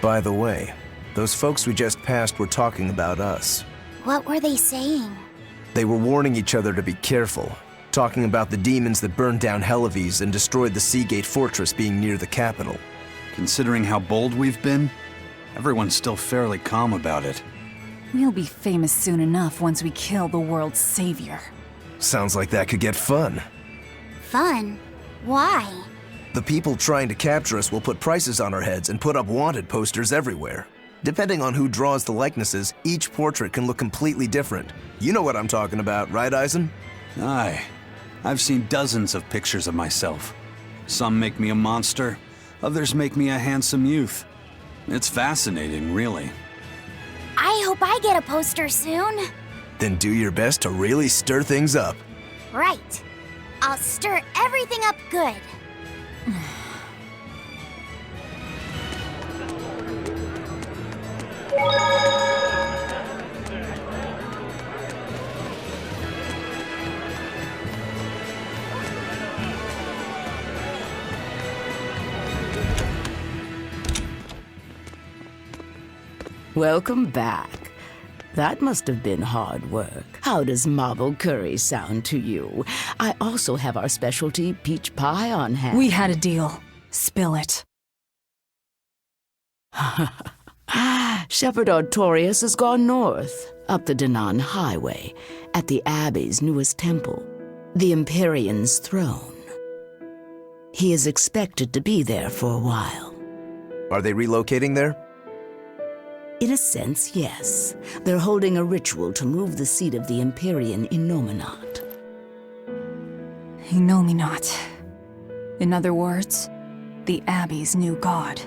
By the way, those folks we just passed were talking about us. What were they saying? They were warning each other to be careful, talking about the demons that burned down Helives and destroyed the Seagate Fortress being near the capital. Considering how bold we've been, everyone's still fairly calm about it. We'll be famous soon enough once we kill the world's savior. Sounds like that could get fun. Fun? Why? The people trying to capture us will put prices on our heads and put up wanted posters everywhere. Depending on who draws the likenesses, each portrait can look completely different. You know what I'm talking about, right, Eisen? Aye. I've seen dozens of pictures of myself. Some make me a monster, others make me a handsome youth. It's fascinating, really. I hope I get a poster soon. Then do your best to really stir things up. Right. I'll stir everything up good. Welcome back. That must have been hard work. How does marble curry sound to you? I also have our specialty peach pie on hand. We had a deal. Spill it. Shepherd Artorias has gone north, up the Danan Highway, at the Abbey's newest temple, the Empyrean's throne. He is expected to be there for a while. Are they relocating there? In a sense, yes. They're holding a ritual to move the seat of the Empyrean in Nominat. Nominat. In other words, the Abbey's new god.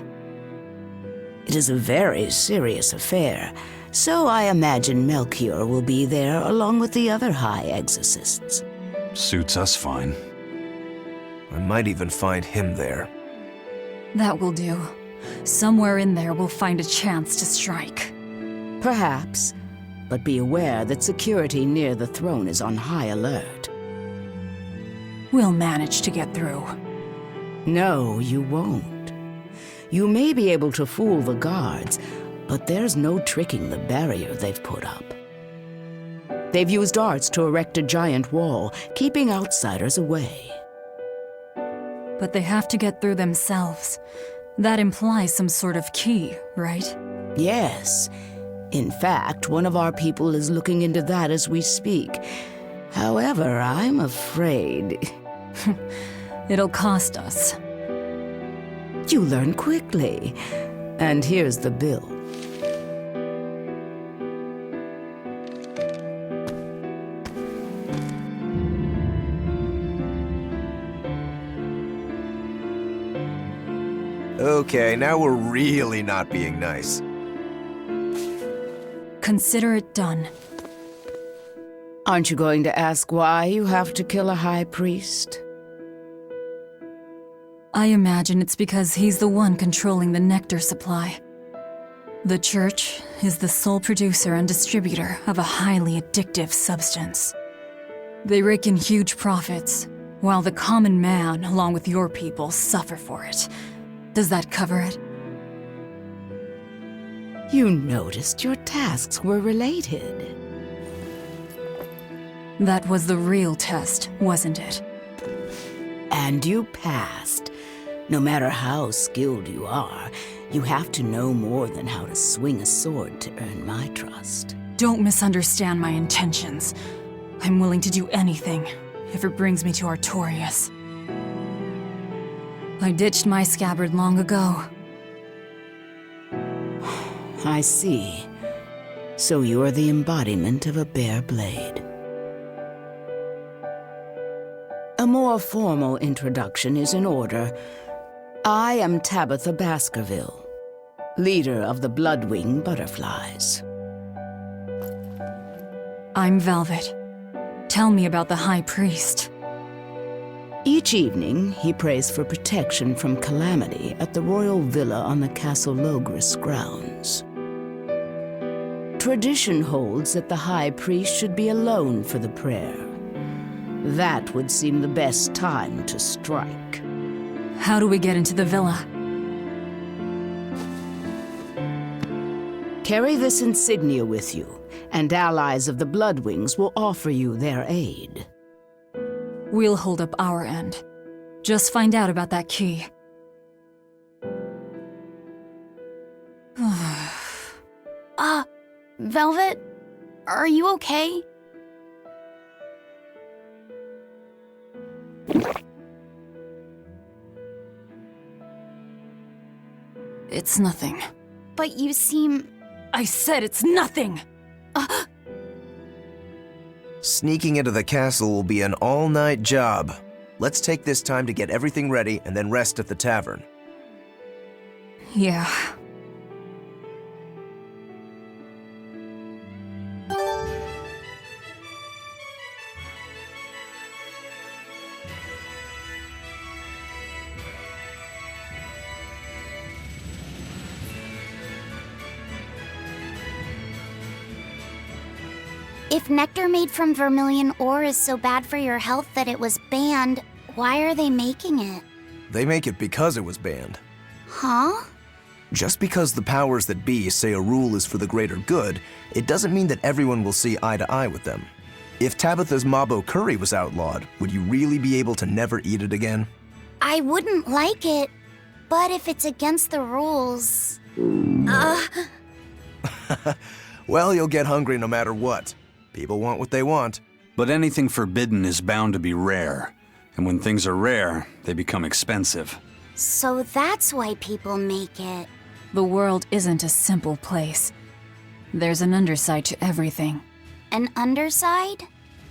It is a very serious affair, so I imagine Melchior will be there along with the other high exorcists. Suits us fine. I might even find him there. That will do. Somewhere in there we'll find a chance to strike. Perhaps, but be aware that security near the throne is on high alert. We'll manage to get through. No, you won't. You may be able to fool the guards, but there's no tricking the barrier they've put up. They've used arts to erect a giant wall, keeping outsiders away. But they have to get through themselves. That implies some sort of key, right? Yes. In fact, one of our people is looking into that as we speak. However, I'm afraid... It'll cost us. You learn quickly. And here's the bill. Okay, now we're really not being nice. Consider it done. Aren't you going to ask why you have to kill a high priest? I imagine it's because he's the one controlling the nectar supply. The Church is the sole producer and distributor of a highly addictive substance. They rake in huge profits, while the common man, along with your people, suffer for it. Does that cover it? You noticed your tasks were related. That was the real test, wasn't it? And you passed. No matter how skilled you are, you have to know more than how to swing a sword to earn my trust. Don't misunderstand my intentions. I'm willing to do anything, if it brings me to Artorias. I ditched my scabbard long ago. I see. So you are the embodiment of a bare blade. A more formal introduction is in order. I am Tabitha Baskerville, leader of the Bloodwing Butterflies. I'm Velvet. Tell me about the High Priest. Each evening, he prays for protection from calamity at the royal villa on the Castle Logris grounds. Tradition holds that the High Priest should be alone for the prayer. That would seem the best time to strike. How do we get into the villa? Carry this insignia with you, and allies of the Bloodwings will offer you their aid. We'll hold up our end. Just find out about that key. Velvet? Are you okay? It's nothing. But you seem... I said it's nothing! Sneaking into the castle will be an all-night job. Let's take this time to get everything ready and then rest at the tavern. Yeah. If nectar made from vermilion ore is so bad for your health that it was banned, why are they making it? They make it because it was banned. Huh? Just because the powers that be say a rule is for the greater good, it doesn't mean that everyone will see eye to eye with them. If Tabitha's Mabo curry was outlawed, would you really be able to never eat it again? I wouldn't like it, but if it's against the rules... Well, you'll get hungry no matter what. People want what they want. But anything forbidden is bound to be rare. And when things are rare, they become expensive. So that's why people make it. The world isn't a simple place. There's an underside to everything. An underside?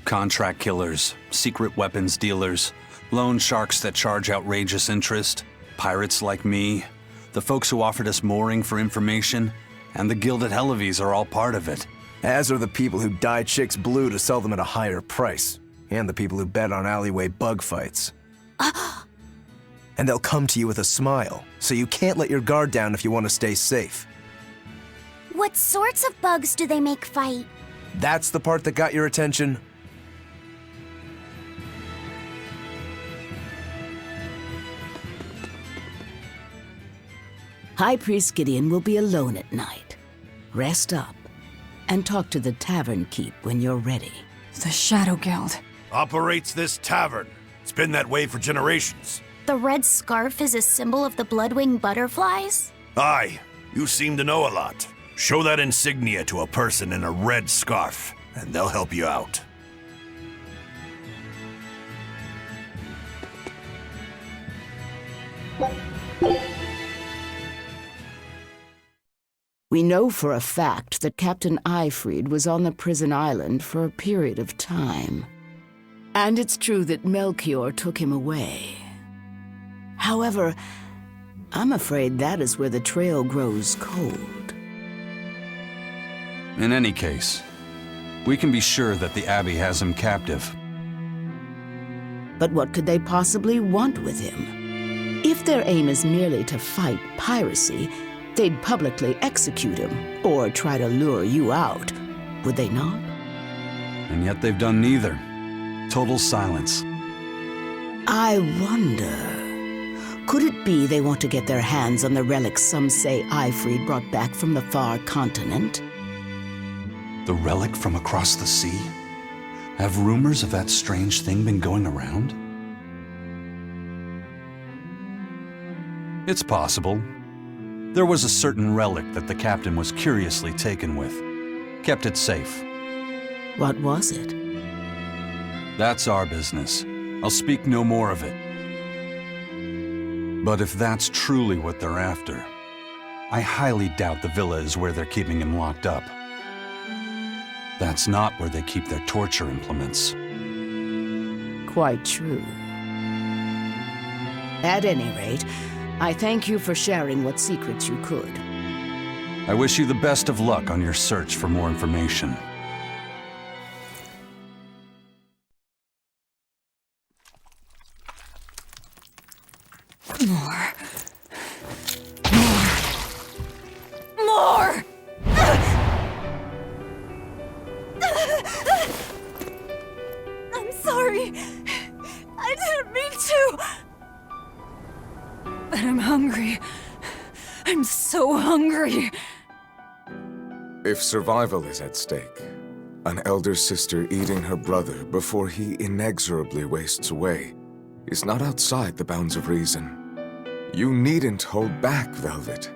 Contract killers, secret weapons dealers, loan sharks that charge outrageous interest, pirates like me, the folks who offered us mooring for information, and the Guild at Helives are all part of it. As are the people who dye chicks blue to sell them at a higher price. And the people who bet on alleyway bug fights. And they'll come to you with a smile, so you can't let your guard down if you want to stay safe. What sorts of bugs do they make fight? That's the part that got your attention? High Priest Gideon will be alone at night. Rest up, and talk to the tavern keep when you're ready. The Shadow Guild. Operates this tavern. It's been that way for generations. The red scarf is a symbol of the Bloodwing butterflies? Aye, you seem to know a lot. Show that insignia to a person in a red scarf, and they'll help you out. We know for a fact that Captain Eyfried was on the prison island for a period of time. And it's true that Melchior took him away. However, I'm afraid that is where the trail grows cold. In any case, we can be sure that the Abbey has him captive. But what could they possibly want with him? If their aim is merely to fight piracy, they'd publicly execute him, or try to lure you out, would they not? And yet they've done neither. Total silence. I wonder, could it be they want to get their hands on the relics some say Eyfried brought back from the far continent? The relic from across the sea? Have rumors of that strange thing been going around? It's possible. There was a certain relic that the captain was curiously taken with. Kept it safe. What was it? That's our business. I'll speak no more of it. But if that's truly what they're after, I highly doubt the villa is where they're keeping him locked up. That's not where they keep their torture implements. Quite true. At any rate, I thank you for sharing what secrets you could. I wish you the best of luck on your search for more information. More. I'm sorry. I didn't mean to. But I'm hungry. I'm so hungry. If survival is at stake, an elder sister eating her brother before he inexorably wastes away is not outside the bounds of reason. You needn't hold back, Velvet.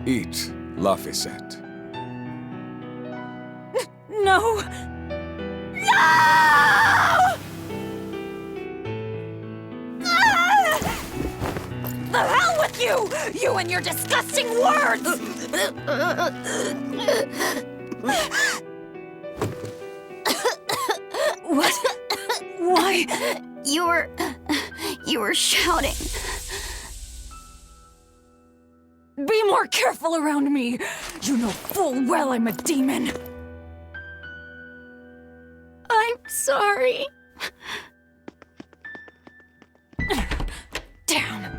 Eat, Laphicet. No! No! The hell with you! You and your disgusting words! What? Why? You were shouting. Be more careful around me! You know full well I'm a demon! I'm sorry. Damn!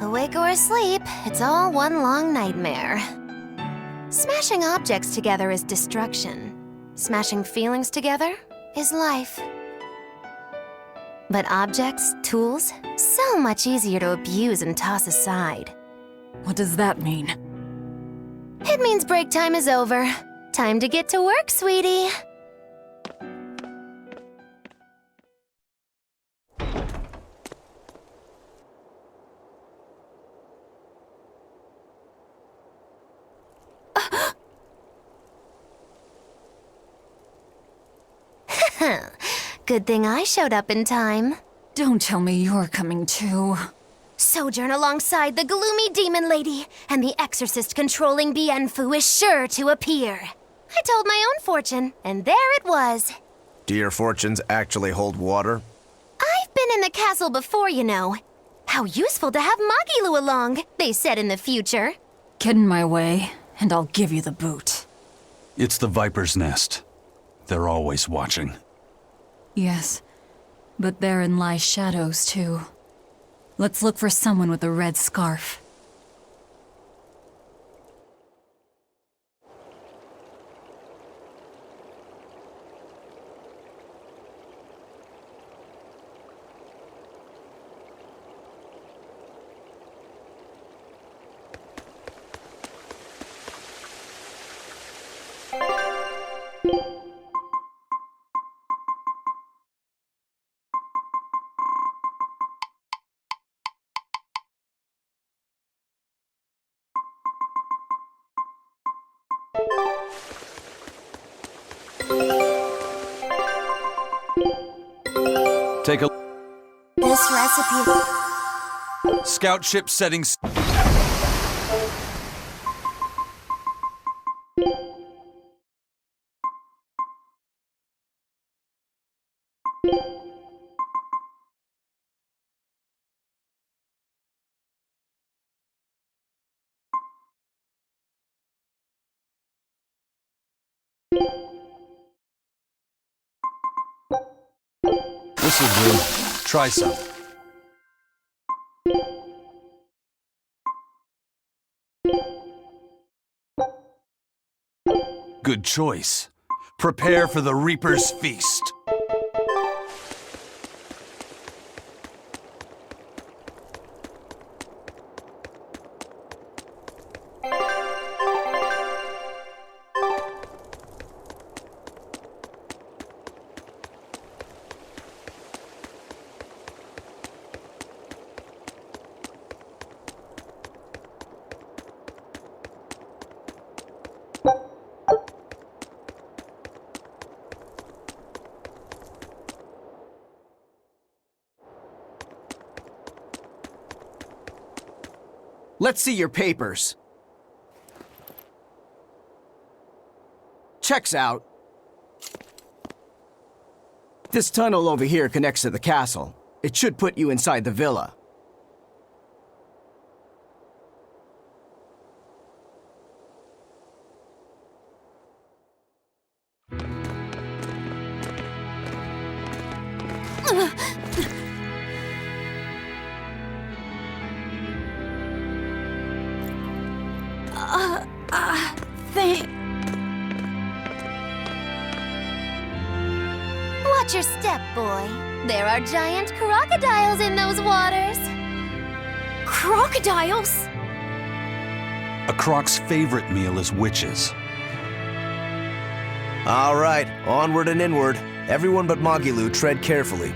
Awake or asleep, it's all one long nightmare. Smashing objects together is destruction. Smashing feelings together is life. But objects, tools, so much easier to abuse and toss aside. What does that mean? It means break time is over. Time to get to work, sweetie. Good thing I showed up in time. Don't tell me you're coming too. Sojourn alongside the gloomy demon lady, and the exorcist controlling Bienfu is sure to appear. I told my own fortune, and there it was. Do your fortunes actually hold water? I've been in the castle before, you know. How useful to have Magilu along, they said in the future. Get in my way, and I'll give you the boot. It's the Viper's Nest. They're always watching. Yes, but therein lie shadows, too. Let's look for someone with a red scarf. Take a This recipe... scout ship settings. This'll do. Try some. Good choice. Prepare for the Reaper's feast. Let's see your papers. Checks out. This tunnel over here connects to the castle. It should put you inside the villa. Watch your step, boy. There are giant crocodiles in those waters. Crocodiles? A croc's favorite meal is witches. All right, onward and inward. Everyone but Magilu, tread carefully.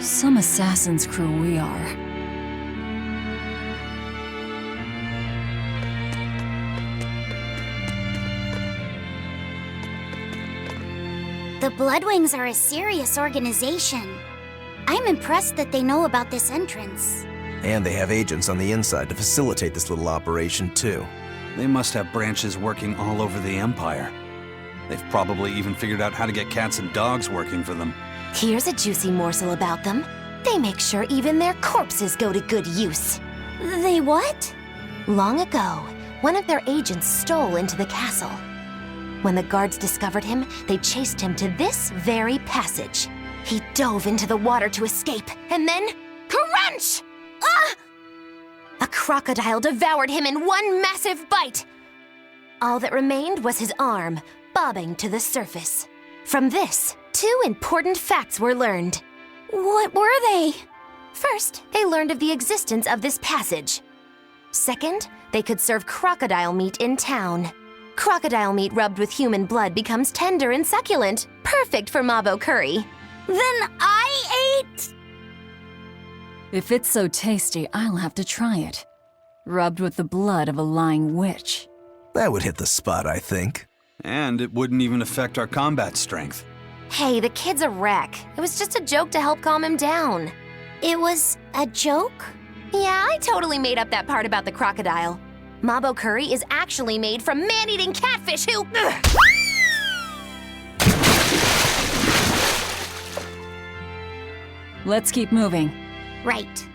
Some assassin's crew we are. The Bloodwings are a serious organization. I'm impressed that they know about this entrance. And they have agents on the inside to facilitate this little operation, too. They must have branches working all over the Empire. They've probably even figured out how to get cats and dogs working for them. Here's a juicy morsel about them. They make sure even their corpses go to good use. They what? Long ago, one of their agents stole into the castle. When the guards discovered him, they chased him to this very passage. He dove into the water to escape, and then... crunch! Ah! A crocodile devoured him in one massive bite. All that remained was his arm, bobbing to the surface. From this, 2 important facts were learned. What were they? First, they learned of the existence of this passage. Second, they could serve crocodile meat in town. Crocodile meat rubbed with human blood becomes tender and succulent, perfect for mabo curry. Then I ate... If it's so tasty, I'll have to try it. Rubbed with the blood of a lying witch. That would hit the spot, I think. And it wouldn't even affect our combat strength. Hey, the kid's a wreck. It was just a joke to help calm him down. It was a joke? Yeah, I totally made up that part about the crocodile. Mabo curry is actually made from man-eating catfish who... Let's keep moving. Right.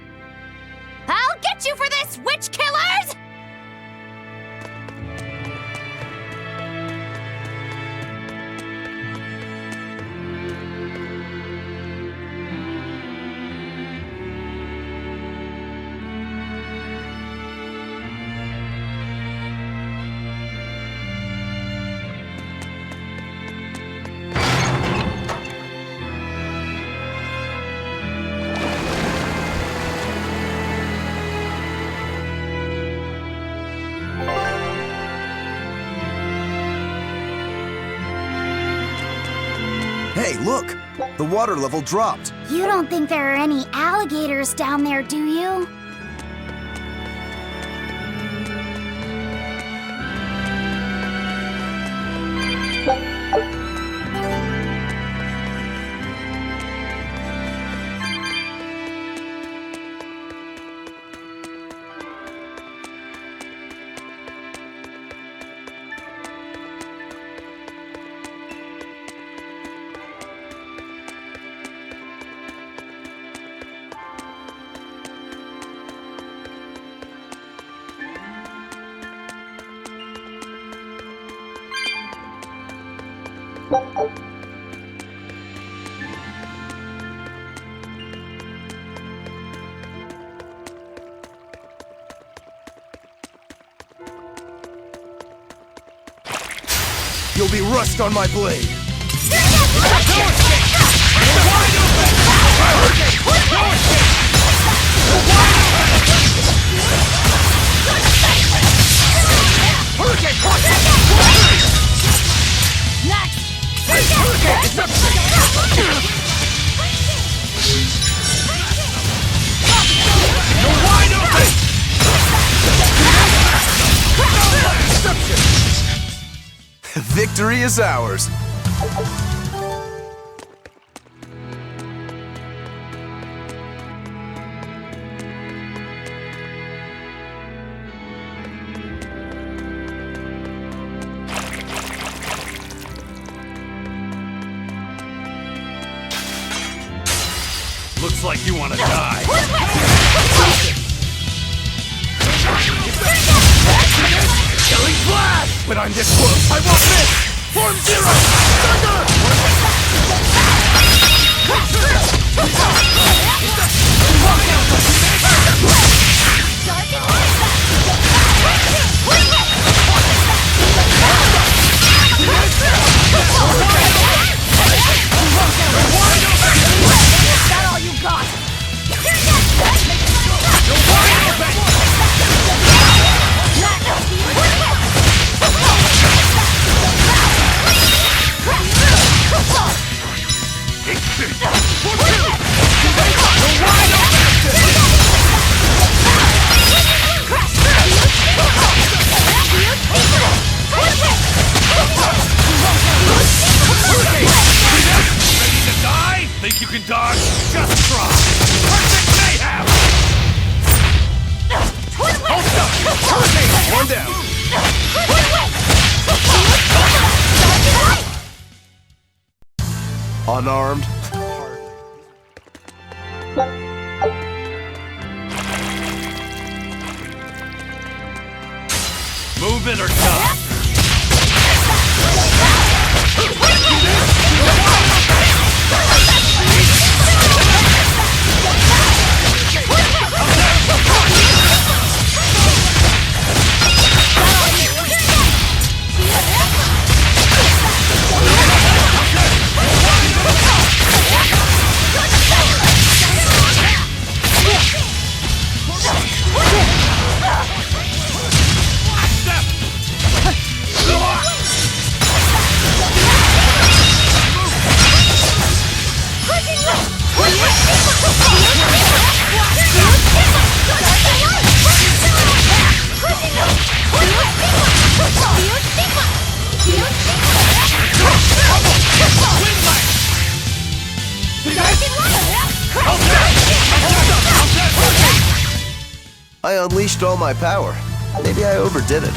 I'll get you for this, witch killers! Hey, look! The water level dropped. You don't think there are any alligators down there, do you? You'll be rust on my blade. Victory is ours. Looks like you want to die. Killing flash! When I'm this close, I won't miss! Form zero! Is that all you got? Think you can dodge? Just try! Perfect mayhem! Hold up! One down. Unarmed. Move it or die! I unleashed all my power. Maybe I overdid it.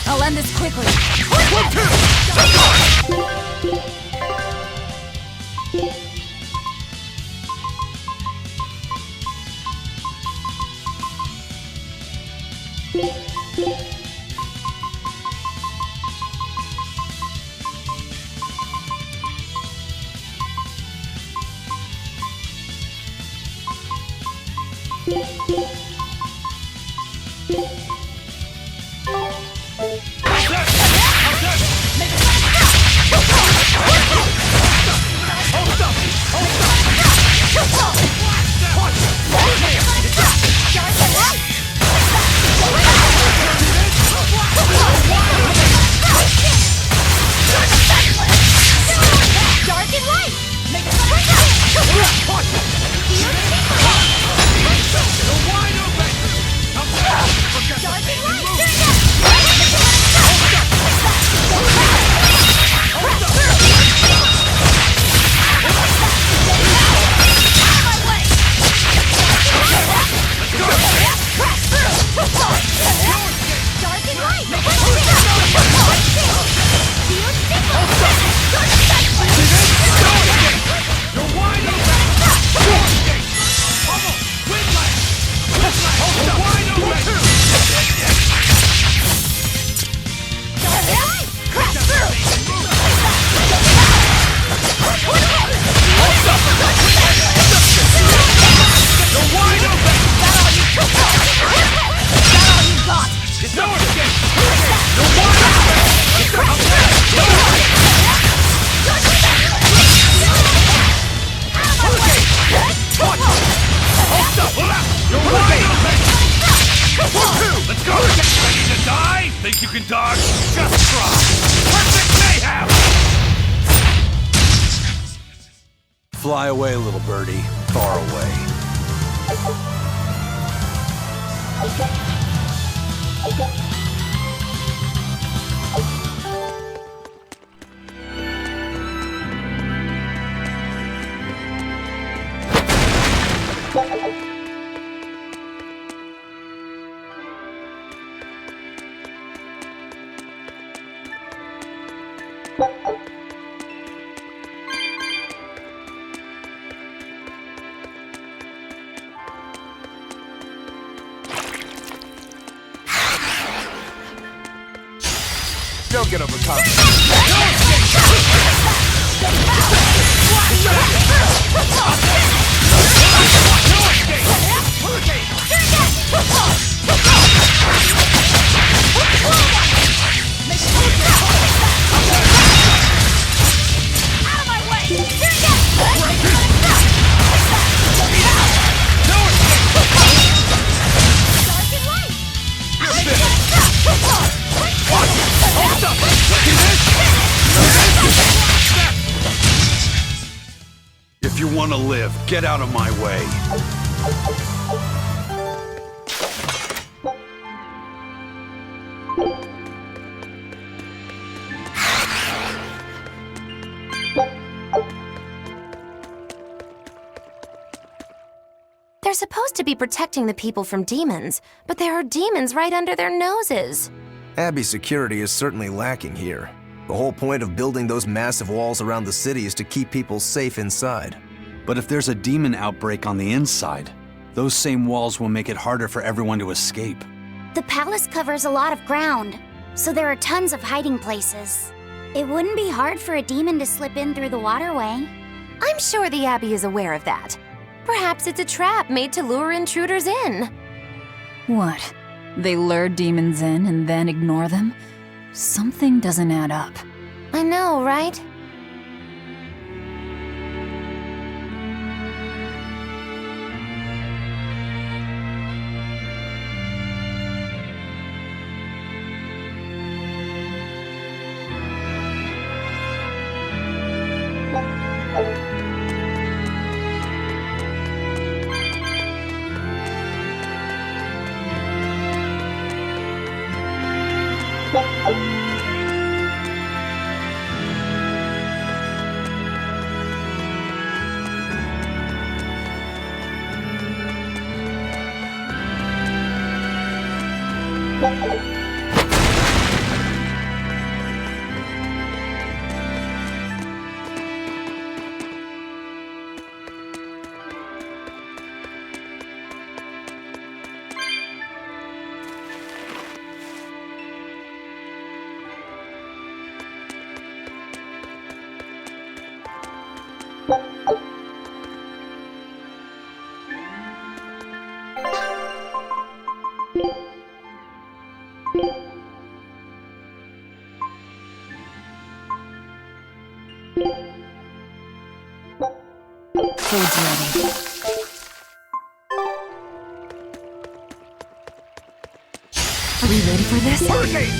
I'll end this quickly. Think you can dodge? Just try! Perfect mayhem! Fly away, little birdie. Far away. Don't get overcome. If you want to live, get out of my way. They're supposed to be protecting the people from demons, but there are demons right under their noses. Abbey's security is certainly lacking here. The whole point of building those massive walls around the city is to keep people safe inside. But if there's a demon outbreak on the inside, those same walls will make it harder for everyone to escape. The palace covers a lot of ground, so there are tons of hiding places. It wouldn't be hard for a demon to slip in through the waterway. I'm sure the Abbey is aware of that. Perhaps it's a trap made to lure intruders in. What? They lure demons in and then ignore them? Something doesn't add up. I know, right? Food's ready. Are we ready for this? Hurricane!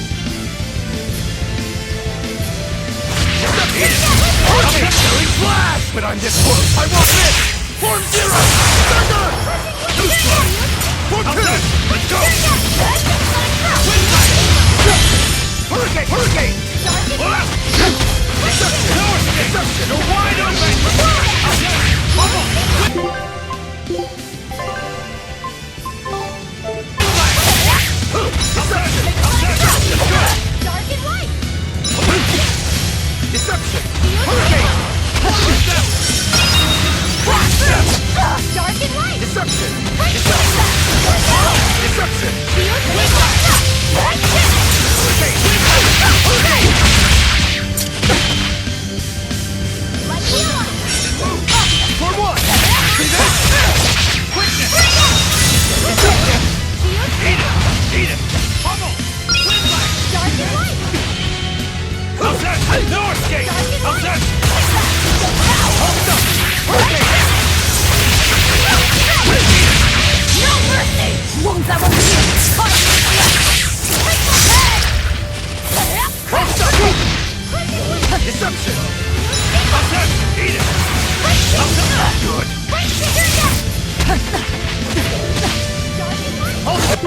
Hurricane flash! But I'm this close, I won't miss! Form zero! Thunder! New strike! Form two! Let's go! Hurricane! Hurricane! Deception! You're wide open! Dark and light! Deception! Hurricane! Dark and light! Deception! Deception! For one! See this? Quickness! Eat it! Eat it! Pummel! Dark and light! How's that? No escape! How's that? Hold up! Hurricane! No mercy! Won't that one be? Hold up! Deception! How's that? Eat it! How's that? Good! Hold up!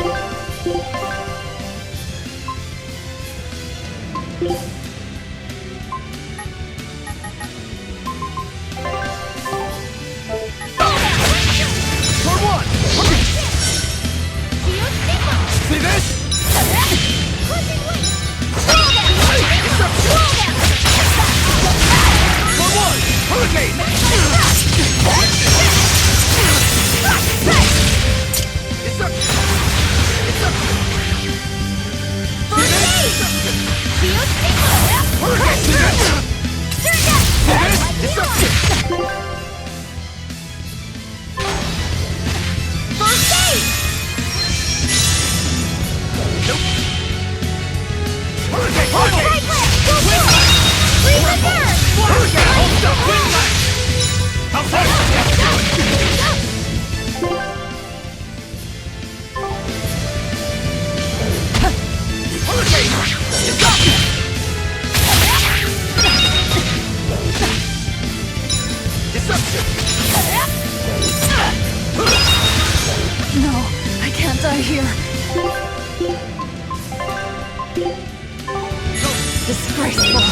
For one! See this? For one! Hurricane! Deception! Disgraceful.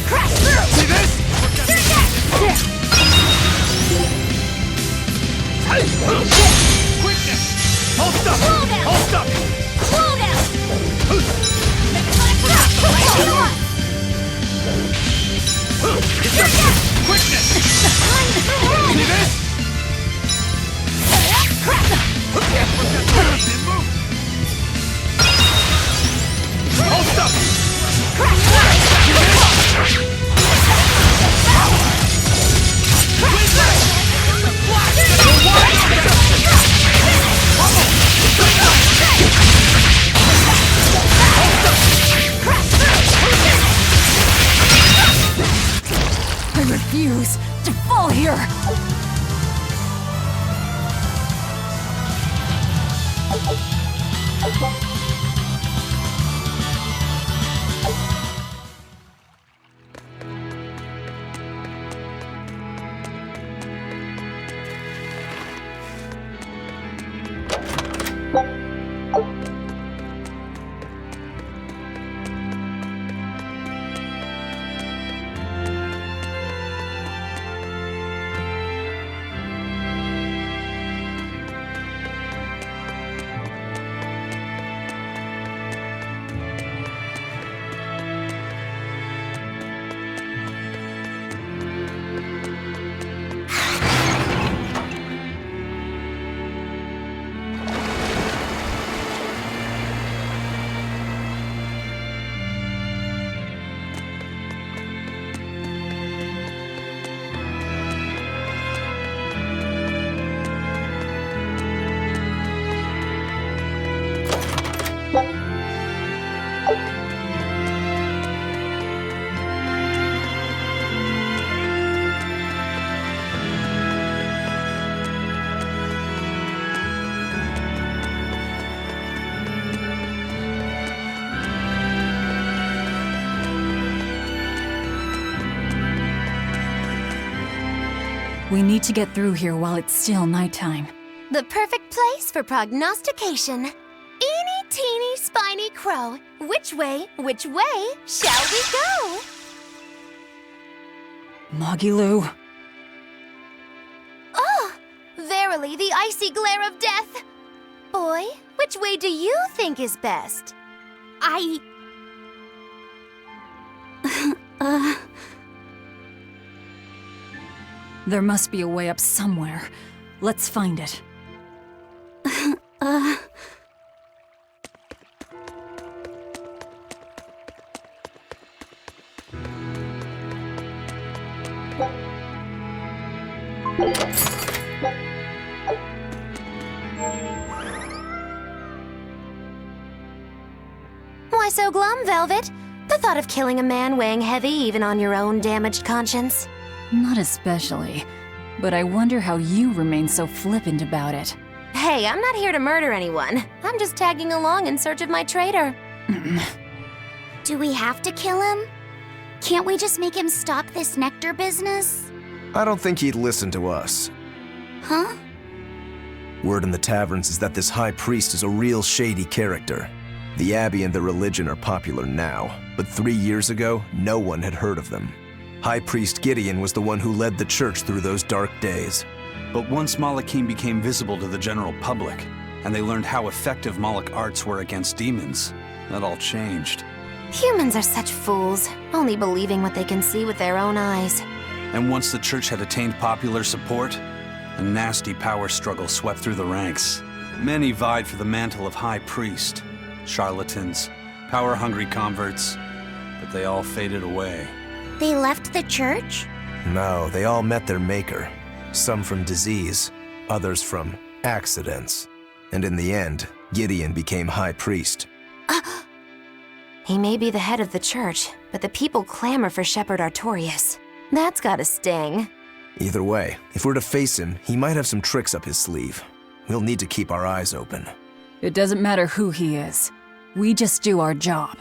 Crash through! See this? Quickness! Hold up! Hold up! Slow down! Quickness! See this? Hold up! I refuse to fall here! We need to get through here while it's still nighttime. The perfect place for prognostication. Eeny, teeny, spiny crow. Which way shall we go? Mogiloo. Oh, verily the icy glare of death. Boy, which way do you think is best? There must be a way up somewhere. Let's find it. Why so glum, Velvet? The thought of killing a man weighing heavy even on your own damaged conscience? Not especially, but I wonder how you remain so flippant about it. Hey, I'm not here to murder anyone. I'm just tagging along in search of my traitor. Do we have to kill him? Can't we just make him stop this nectar business? I don't think he'd listen to us. Huh? Word in the taverns is that this high priest is a real shady character. The Abbey and their religion are popular now, but 3 years ago, no one had heard of them. High Priest Gideon was the one who led the church through those dark days. But once Malachim became visible to the general public, and they learned how effective Moloch arts were against demons, that all changed. Humans are such fools, only believing what they can see with their own eyes. And once the church had attained popular support, a nasty power struggle swept through the ranks. Many vied for the mantle of High Priest. Charlatans, power-hungry converts, but they all faded away. They left the church? No, they all met their maker. Some from disease, others from accidents. And in the end, Gideon became High Priest. He may be the head of the church, but the people clamor for Shepherd Artorius. That's gotta sting. Either way, if we're to face him, he might have some tricks up his sleeve. We'll need to keep our eyes open. It doesn't matter who he is. We just do our job.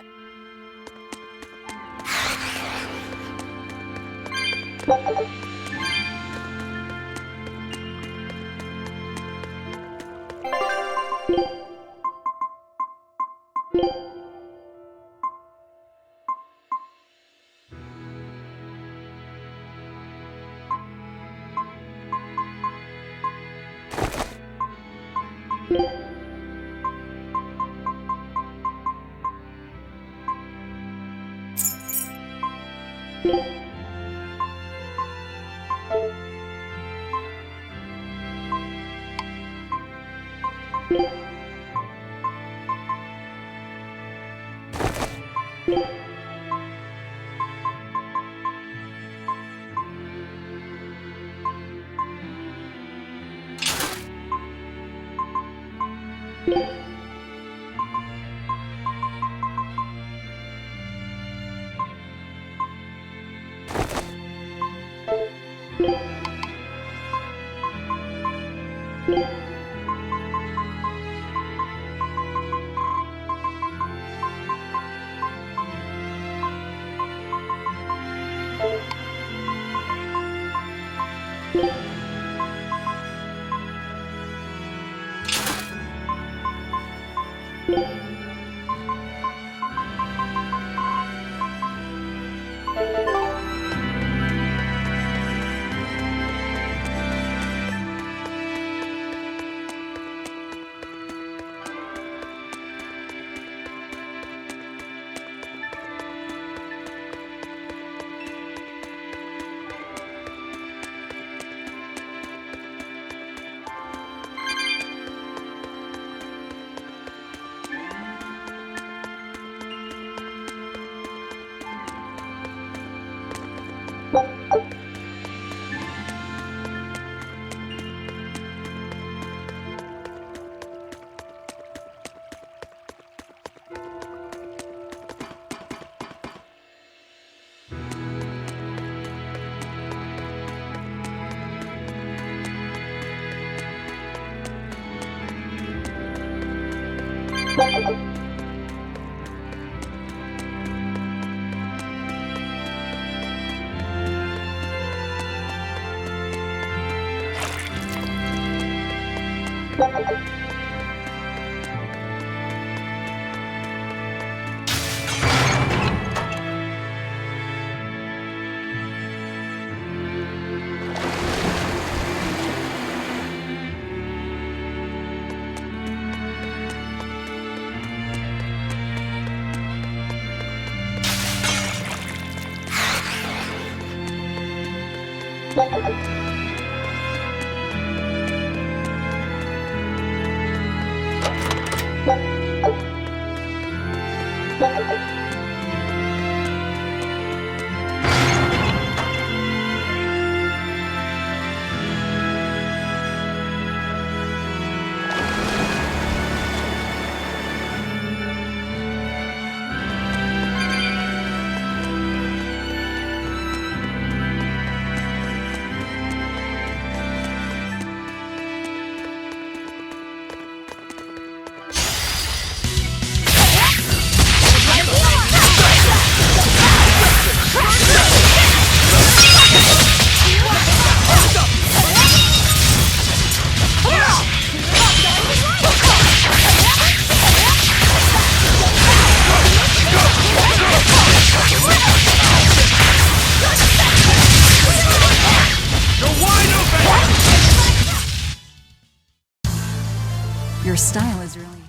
Your style is really...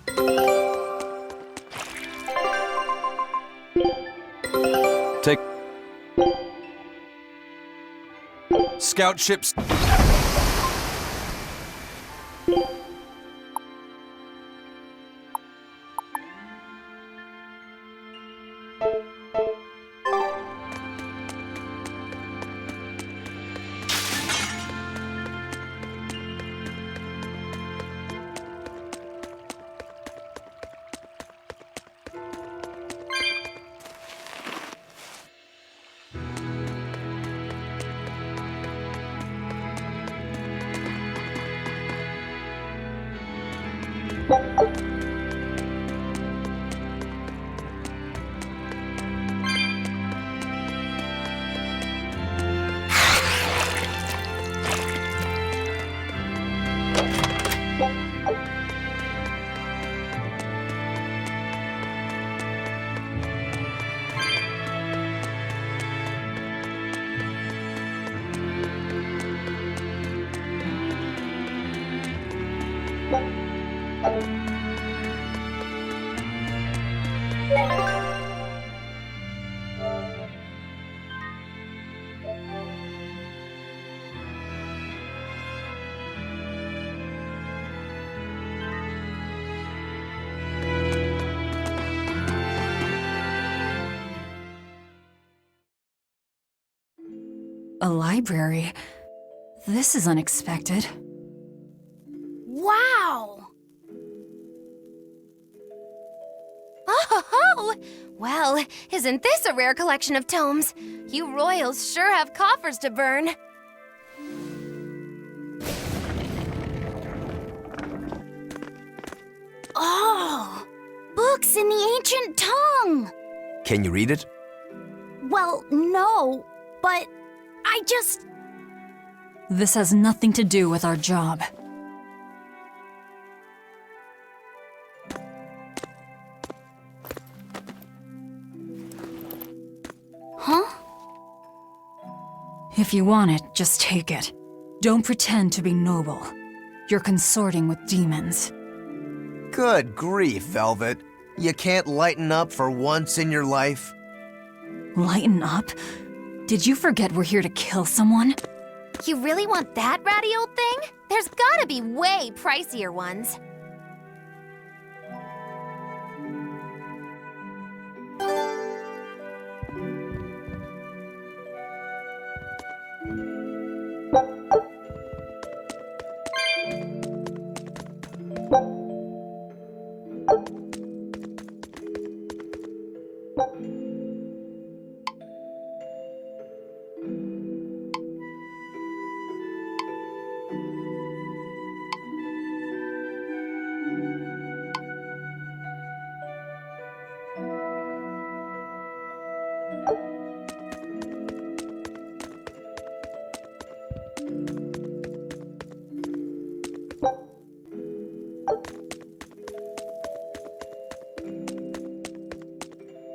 Take... Scout ships... A library? This is unexpected. Wow! Oh, well, isn't this a rare collection of tomes? You royals sure have coffers to burn. Oh! Books in the ancient tongue! Can you read it? Well, no, but I just... This has nothing to do with our job. Huh? If you want it, just take it. Don't pretend to be noble. You're consorting with demons. Good grief, Velvet. You can't lighten up for once in your life? Lighten up? Did you forget we're here to kill someone? You really want that ratty old thing? There's gotta be way pricier ones.